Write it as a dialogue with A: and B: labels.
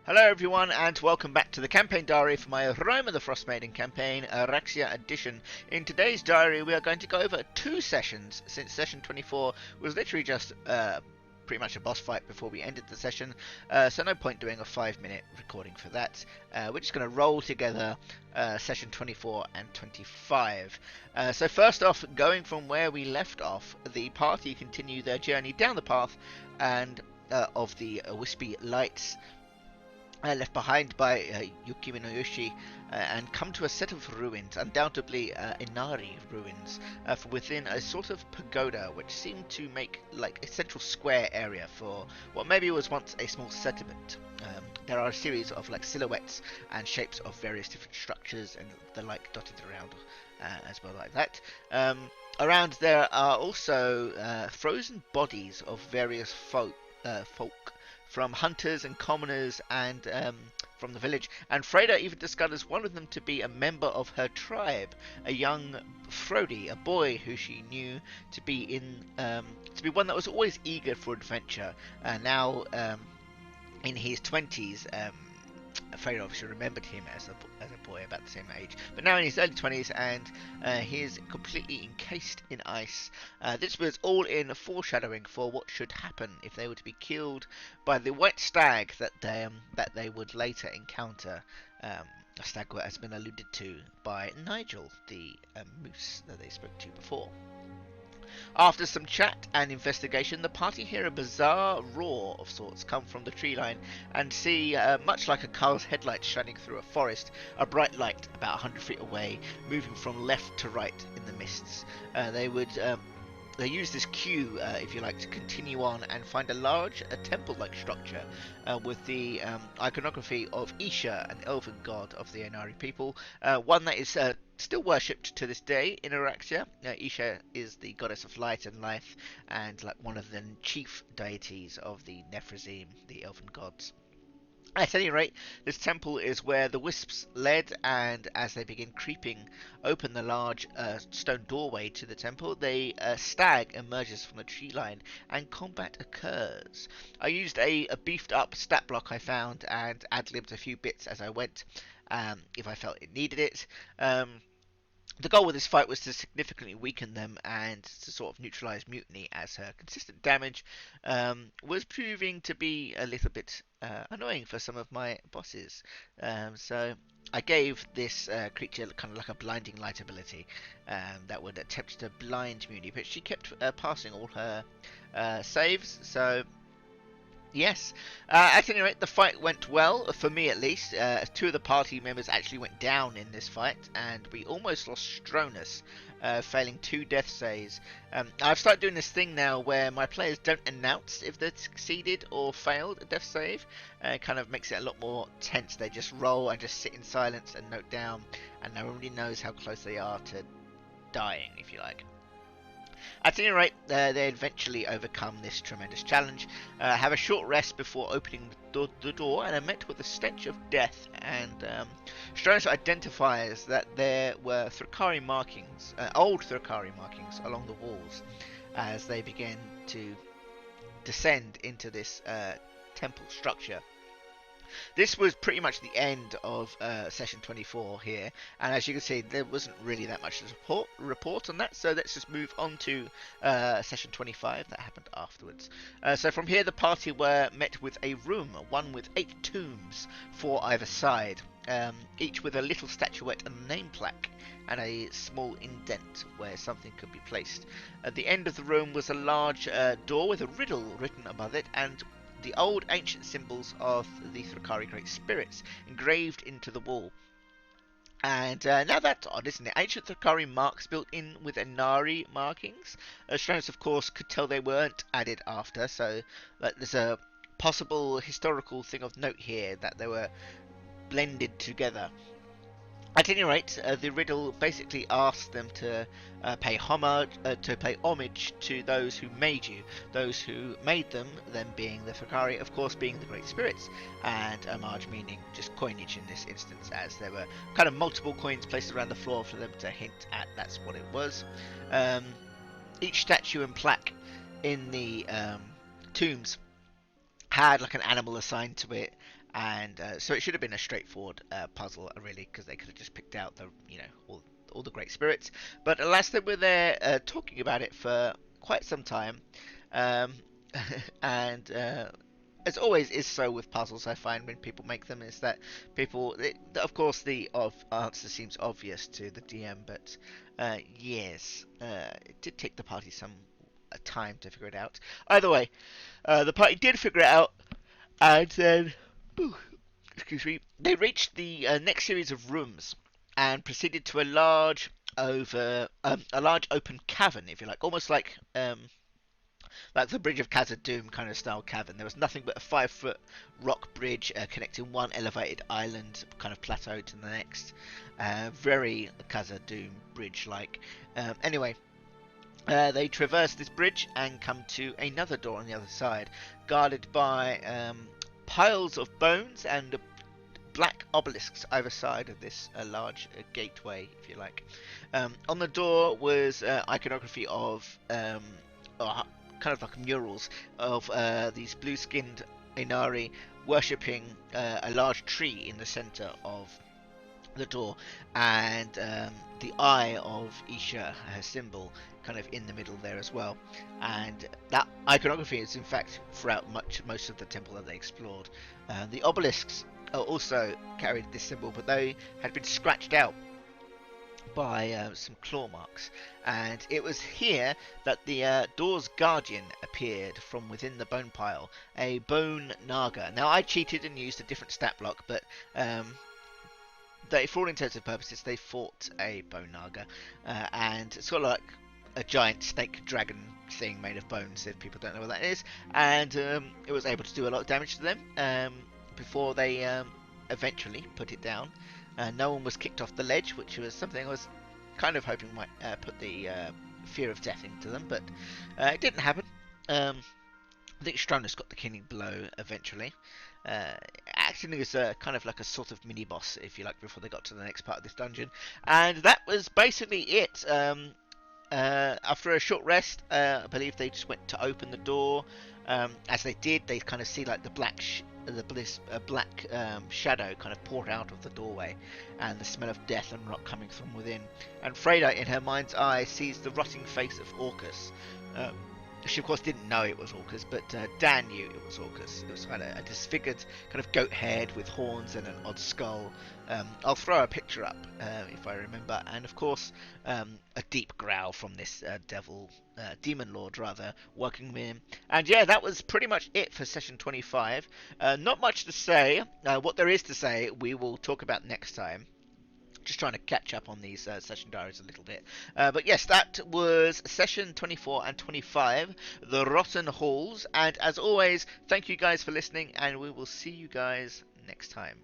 A: Hello everyone and welcome back to the campaign diary for my Rime of the Frostmaiden campaign, Aracséa edition. In today's diary we are going to go over two sessions, since session 24 was literally just pretty much a boss fight before we ended the session, so no point doing a 5-minute recording for that. We're just going to roll together session 24 and 25. So first off, going from where we left off, the party continue their journey down the path and of the wispy lights left behind by Yukimi no Yoshi, and come to a set of ruins, undoubtedly Inari ruins, from within a sort of pagoda which seemed to make like a central square area for what maybe was once a small settlement. There are a series of like silhouettes and shapes of various different structures and the like dotted around as well like that. Around there are also frozen bodies of various folk from hunters and commoners and from the village, and Freda even discovers one of them to be a member of her tribe, a young Frody, a boy who she knew to be one that was always eager for adventure. Now in his 20s, Freda obviously remembered him as a boy about the same age, but now in his early 20s, and he is completely encased in ice. This was all in foreshadowing for what should happen if they were to be killed by the white stag that they would later encounter. A stag that has been alluded to by Nigel, the moose that they spoke to before. After some chat and investigation, the party hear a bizarre roar of sorts come from the tree line and see, much like a car's headlights shining through a forest, a bright light about 100 feet away, moving from left to right in the mists. They use this cue, if you like, to continue on and find a large temple-like structure with the iconography of Isha, an elven god of the Inari people, one that is still worshipped to this day in Aracséa. Isha is the goddess of light and life, and like one of the chief deities of the Nephrazim, the elven gods. At any rate, this temple is where the wisps led, and as they begin creeping open the large stone doorway to the temple, a stag emerges from the tree line and combat occurs. I used a beefed up stat block I found and ad-libbed a few bits as I went, if I felt it needed it. The goal with this fight was to significantly weaken them and to sort of neutralise Mutiny, as her consistent damage was proving to be a little bit annoying for some of my bosses. So I gave this creature kind of like a blinding light ability that would attempt to blind Mutiny, but she kept passing all her saves, so yes. At any rate, the fight went well, for me at least. Two of the party members actually went down in this fight, and we almost lost Stronus, failing 2 death saves. I've started doing this thing now where my players don't announce if they've succeeded or failed a death save. It kind of makes it a lot more tense. They just roll and just sit in silence and note down, and nobody knows how close they are to dying, if you like. At any rate, they eventually overcome this tremendous challenge, have a short rest before opening the door, and are met with a stench of death. And Stronus identifies that there were Thrakari markings, old Thrakari markings, along the walls as they begin to descend into this temple structure. This was pretty much the end of session 24 here, and as you can see, there wasn't really that much to report on that, so let's just move on to session 25 that happened afterwards. So from here, the party were met with a room, one with 8 tombs, 4 either side, each with a little statuette and a name plaque, and a small indent where something could be placed. At the end of the room was a large door with a riddle written above it, and the old ancient symbols of the Thrakari Great Spirits engraved into the wall. And now that's odd, isn't it? Ancient Thrakari marks built in with Inari markings. Stronus, of course, could tell they weren't added after, so there's a possible historical thing of note here that they were blended together. At any rate, the riddle basically asked them to pay homage to those who made you, those who made them being the Thrakari, of course, being the Great Spirits, and homage meaning just coinage in this instance, as there were kind of multiple coins placed around the floor for them to hint at that's what it was. Each statue and plaque in the tombs had like an animal assigned to it, and so it should have been a straightforward puzzle, really, because they could have just picked out the all the great spirits. But alas, they were there talking about it for quite some time, um, and as always is so with puzzles, I find when people make them is that of course, the answer seems obvious to the DM, but yes, it did take the party some time to figure it out. Either way, the party did figure it out, and then, ooh, excuse me, they reached the next series of rooms and proceeded to a large open cavern, if you like, almost like the Bridge of Khazad-dûm kind of style cavern. There was nothing but a 5-foot rock bridge connecting one elevated island kind of plateau to the next. Very Khazad-dûm bridge like. Anyway, they traverse this bridge and come to another door on the other side, guarded by piles of bones and black obelisks either side of this large gateway, if you like. On the door was iconography of kind of like murals of these blue-skinned Inari worshipping a large tree in the center of the door, and the eye of Isha, her symbol, kind of in the middle there as well. And that iconography is in fact throughout most of the temple that they explored. The obelisks also carried this symbol, but they had been scratched out by some claw marks, and it was here that the door's guardian appeared from within the bone pile, a bone naga. Now, I cheated and used a different stat block, but for all intents and purposes, they fought a bone naga, and it's sort of like a giant snake dragon thing made of bones, if people don't know what that is, and it was able to do a lot of damage to them before they eventually put it down. No one was kicked off the ledge, which was something I was kind of hoping might put the fear of death into them, but it didn't happen. I think Stronus got the killing blow eventually, acting as a kind of like a sort of mini boss, if you like, before they got to the next part of this dungeon. And that was basically it. After a short rest, I believe they just went to open the door. As they did, they kind of see like the black shadow kind of poured out of the doorway, and the smell of death and rot coming from within. And Freda, in her mind's eye, sees the rotting face of Orcus. She of course didn't know it was Orcus, but Dan knew it was Orcus. It was kind of a disfigured kind of goat head with horns and an odd skull. I'll throw a picture up if I remember, and of course a deep growl from this demon lord rather, working with him. And yeah, that was pretty much it for session 25. Not much to say. What there is to say we will talk about next time. Just trying to catch up on these session diaries a little bit. But yes, that was session 24 and 25, the Rotten Halls. And as always, thank you guys for listening, and we will see you guys next time.